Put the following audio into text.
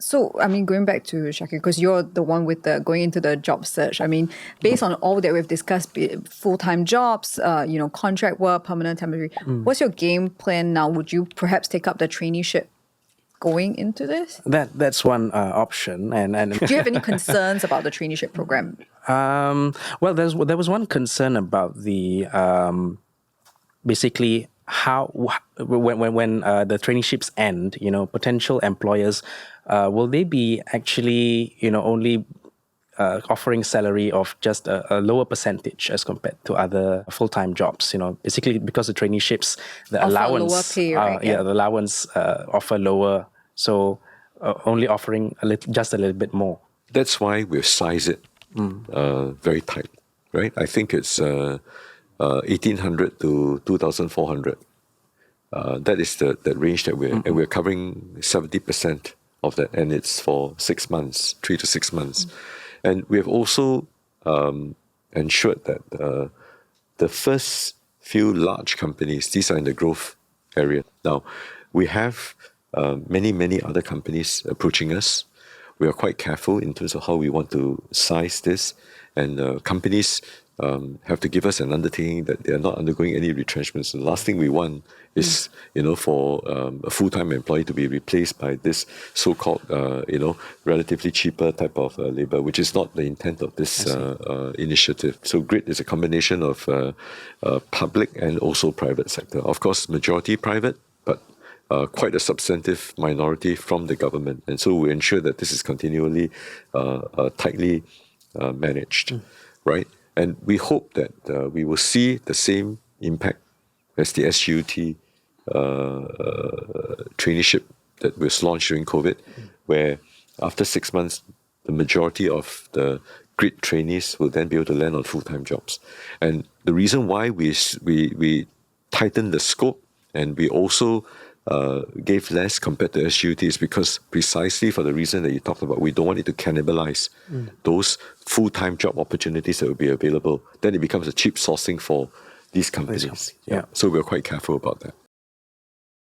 So, I mean, going back to Shakir, because you're the one with the going into the job search. I mean, based on all that we've discussed, be it full-time jobs, contract work, permanent, temporary, what's your game plan now? Would you perhaps take up the traineeship going into this? That's one option. And Do you have any concerns about the traineeship program? Well, there was one concern about the basically how when the traineeships end, potential employers will they be actually only offering salary of just a lower percentage as compared to other full-time jobs, basically because the traineeships, the Offer allowance, lower pay, right? the allowance offer lower, so only offering just a little bit more. That's why we've sized it very tight, right? I think it's 1,800 to 2,400. That is the range that we're covering 70% of that, and it's for 6 months, 3 to 6 months. And we have also ensured that the first few large companies, these are in the growth area. Now, we have many other companies approaching us. We are quite careful in terms of how we want to size this, and companies have to give us an undertaking that they are not undergoing any retrenchments. The last thing we want is, for a full-time employee to be replaced by this so-called, relatively cheaper type of labor, which is not the intent of this initiative. So GRID is a combination of public and also private sector. Of course, majority private, but quite a substantive minority from the government. And so we ensure that this is continually tightly managed, right? And we hope that we will see the same impact as the SUT traineeship that was launched during COVID, where after 6 months, the majority of the GRID trainees will then be able to land on full-time jobs. And the reason why we tightened the scope and we also gave less compared to SUT is because precisely for the reason that you talked about, we don't want it to cannibalize those full-time job opportunities that will be available. Then it becomes a cheap sourcing for these companies. Yeah. So we're quite careful about that.